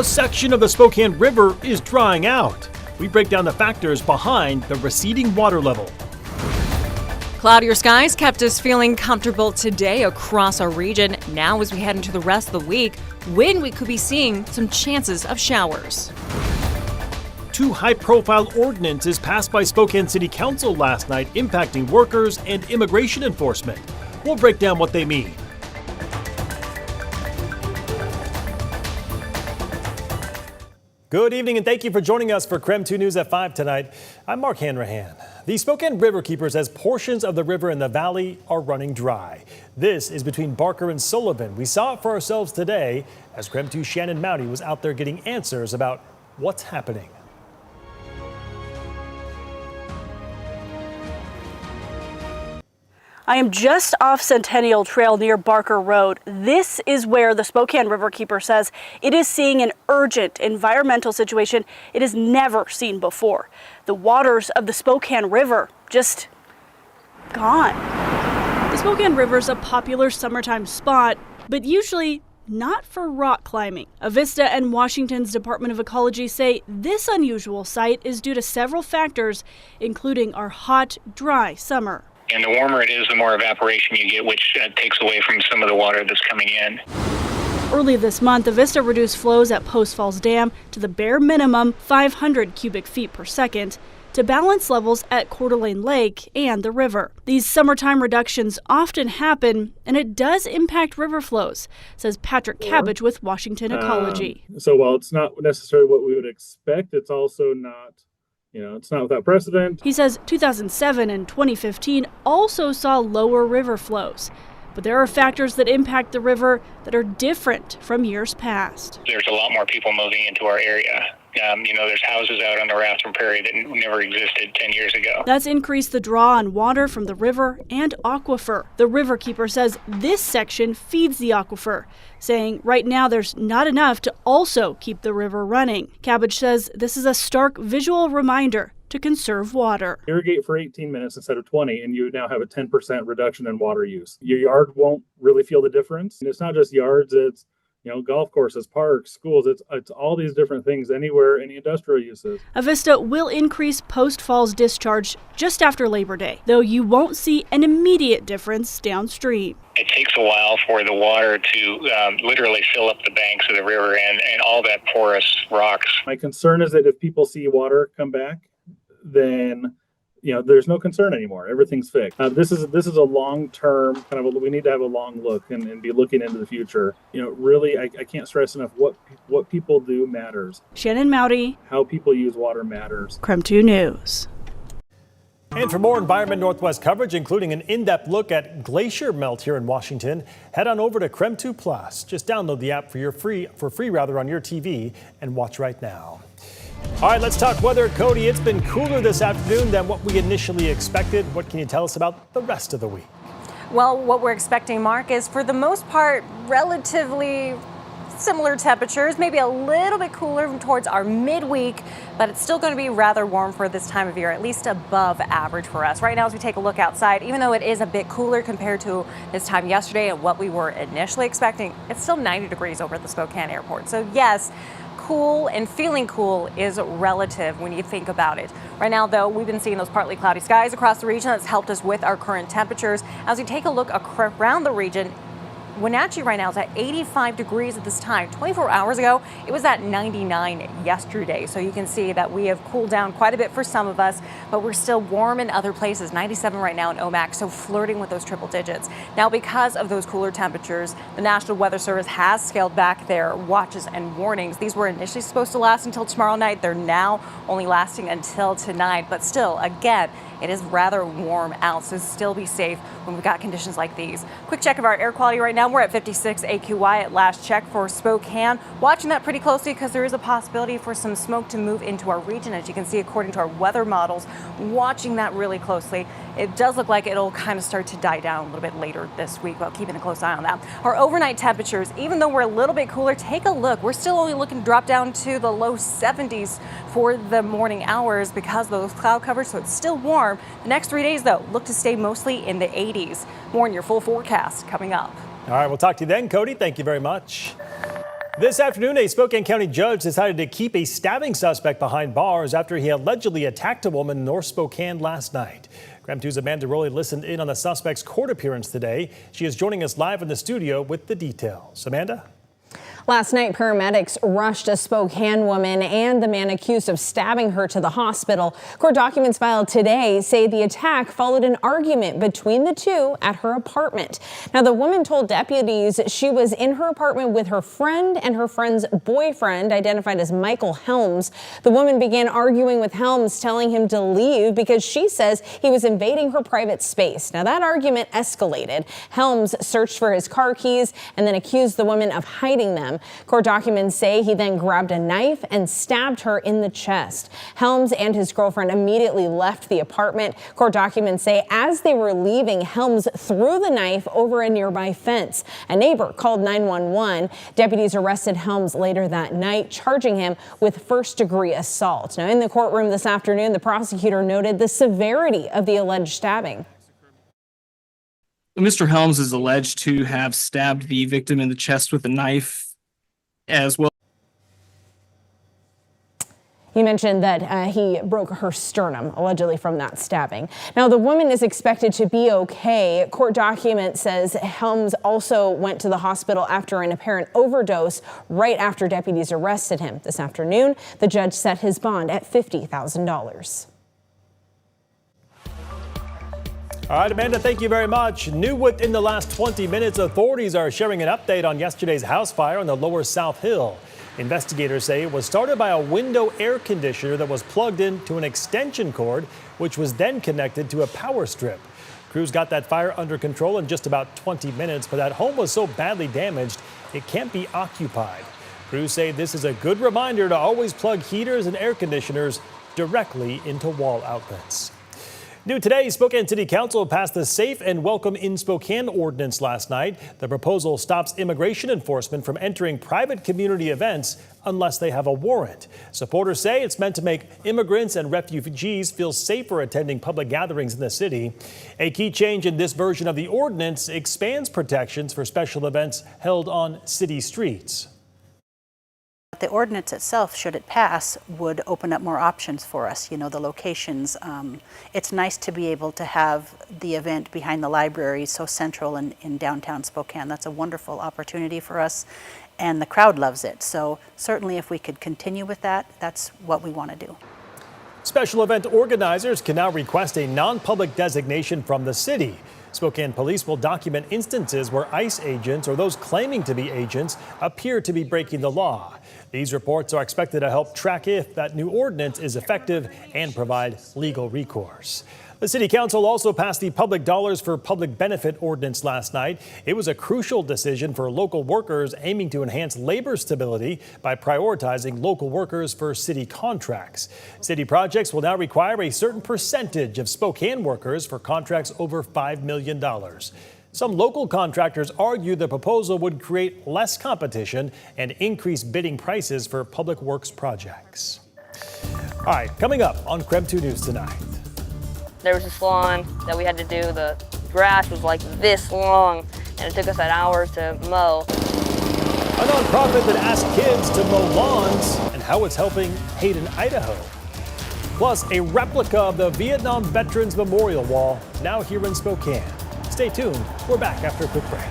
A section of the Spokane River is drying out. We break down the factors behind the receding water level. Cloudier skies kept us feeling comfortable today across our region. Now, as we head into the rest of the week, when we could be seeing some chances of showers. 2 high-profile ordinances passed by Spokane City Council last night impacting workers and immigration enforcement. We'll break down what they mean. Good evening and thank you for joining us for KREM 2 News at 5 tonight. I'm Mark Hanrahan. The Spokane Riverkeeper says portions of the river in the valley are running dry. This is between Barker and Sullivan. We saw it for ourselves today as KREM 2 Shannon Mouty was out there getting answers about what's happening. I am just off Centennial Trail near Barker Road. This is where the Spokane Riverkeeper says it is seeing an urgent environmental situation it has never seen before. The waters of the Spokane River just gone. The Spokane River is a popular summertime spot, but usually not for rock climbing. Avista and Washington's Department of Ecology say this unusual sight is due to several factors, including our hot, dry summer. And the warmer it is, the more evaporation you get, which takes away from some of the water that's coming in. Early this month, Avista reduced flows at Post Falls Dam to the bare minimum 500 cubic feet per second to balance levels at Coeur d'Alene Lake and the river. These summertime reductions often happen, and it does impact river flows, says Patrick Cabbage with Washington Ecology. So while it's not necessarily what we would expect, it's also not it's not without precedent. He says 2007 and 2015 also saw lower river flows. But there are factors that impact the river that are different from years past. There's a lot more people moving into our area. There's houses out on the Rathdrum Prairie that never existed 10 years ago. That's increased the draw on water from the river and aquifer. The Riverkeeper says this section feeds the aquifer, saying right now there's not enough to also keep the river running. Cabbage says this is a stark visual reminder to conserve water. Irrigate for 18 minutes instead of 20, and you now have a 10% reduction in water use. Your yard won't really feel the difference. And it's not just yards, it's golf courses, parks, schools, it's all these different things, anywhere, any industrial uses. Avista will increase Post Falls discharge just after Labor Day, though you won't see an immediate difference downstream. It takes a while for the water to literally fill up the banks of the river and all that porous rocks. My concern is that if people see water come back, then there's no concern anymore. Everything's fixed. This is a long-term we need to have a long look and be looking into the future. Really, I can't stress enough what people do matters. Shannon Mouty. How people use water matters. KREM 2 News. And for more Environment Northwest coverage, including an in-depth look at glacier melt here in Washington, head on over to KREM 2 Plus. Just download the app for free on your TV and watch right now. All right, let's talk weather. Cody, it's been cooler this afternoon than what we initially expected. What can you tell us about the rest of the week? Well, what we're expecting, Mark, is for the most part relatively similar temperatures, maybe a little bit cooler towards our midweek, but it's still going to be rather warm for this time of year, at least above average for us. Right now, as we take a look outside, even though it is a bit cooler compared to this time yesterday and what we were initially expecting, it's still 90 degrees over at the Spokane airport. So yes, cool and feeling cool is relative when you think about it. Right now, though, we've been seeing those partly cloudy skies across the region. That's helped us with our current temperatures. As we take a look around the region, Wenatchee right now is at 85 degrees at this time. 24 hours ago, it was at 99 yesterday. So you can see that we have cooled down quite a bit for some of us, but we're still warm in other places. 97 right now in Omak, so flirting with those triple digits. Now, because of those cooler temperatures, the National Weather Service has scaled back their watches and warnings. These were initially supposed to last until tomorrow night. They're now only lasting until tonight, but still, again, it is rather warm out, so still be safe when we've got conditions like these. Quick check of our air quality right now. We're at 56 AQI at last check for Spokane. Watching that pretty closely because there is a possibility for some smoke to move into our region, as you can see according to our weather models. Watching that really closely. It does look like it'll kind of start to die down a little bit later this week, while keeping a close eye on that. Our overnight temperatures, even though we're a little bit cooler, take a look. We're still only looking to drop down to the low 70s for the morning hours because of those cloud covers, so it's still warm. The next 3 days, though, look to stay mostly in the 80s. More in your full forecast coming up. All right, we'll talk to you then, Cody. Thank you very much. This afternoon, a Spokane County judge decided to keep a stabbing suspect behind bars after he allegedly attacked a woman in North Spokane last night. KREM 2's Amanda Rowley listened in on the suspect's court appearance today. She is joining us live in the studio with the details. Amanda? Last night, paramedics rushed a Spokane woman and the man accused of stabbing her to the hospital. Court documents filed today say the attack followed an argument between the two at her apartment. Now, the woman told deputies she was in her apartment with her friend and her friend's boyfriend, identified as Michael Helms. The woman began arguing with Helms, telling him to leave because she says he was invading her private space. Now, that argument escalated. Helms searched for his car keys and then accused the woman of hiding them. Court documents say he then grabbed a knife and stabbed her in the chest. Helms and his girlfriend immediately left the apartment. Court documents say as they were leaving, Helms threw the knife over a nearby fence. A neighbor called 911. Deputies arrested Helms later that night, charging him with first-degree assault. Now, in the courtroom this afternoon, the prosecutor noted the severity of the alleged stabbing. Mr. Helms is alleged to have stabbed the victim in the chest with a knife as well. He mentioned that he broke her sternum, allegedly from that stabbing. Now, the woman is expected to be okay. Court document says Helms also went to the hospital after an apparent overdose right after deputies arrested him. This afternoon, the judge set his bond at $50,000. All right, Amanda, thank you very much. New within the last 20 minutes, authorities are sharing an update on yesterday's house fire on the lower South Hill. Investigators say it was started by a window air conditioner that was plugged into an extension cord, which was then connected to a power strip. Crews got that fire under control in just about 20 minutes, but that home was so badly damaged, it can't be occupied. Crews say this is a good reminder to always plug heaters and air conditioners directly into wall outlets. New today, Spokane City Council passed the Safe and Welcome in Spokane ordinance last night. The proposal stops immigration enforcement from entering private community events unless they have a warrant. Supporters say it's meant to make immigrants and refugees feel safer attending public gatherings in the city. A key change in this version of the ordinance expands protections for special events held on city streets. The ordinance itself, should it pass, would open up more options for us, you know, the locations. It's nice to be able to have the event behind the library so central in downtown Spokane. That's a wonderful opportunity for us, and the crowd loves it. So certainly if we could continue with that, that's what we want to do. Special event organizers can now request a non-public designation from the city. Spokane police will document instances where ICE agents or those claiming to be agents appear to be breaking the law. These reports are expected to help track if that new ordinance is effective and provide legal recourse. The City Council also passed the Public Dollars for Public Benefit ordinance last night. It was a crucial decision for local workers aiming to enhance labor stability by prioritizing local workers for city contracts. City projects will now require a certain percentage of Spokane workers for contracts over $5 million. Some local contractors argue the proposal would create less competition and increase bidding prices for public works projects. All right, coming up on KREM 2 News tonight. There was this lawn that we had to do. The grass was like this long, and it took us an hour to mow. A nonprofit that asks kids to mow lawns and how it's helping Hayden, Idaho. Plus, a replica of the Vietnam Veterans Memorial Wall now here in Spokane. Stay tuned. We're back after a quick break.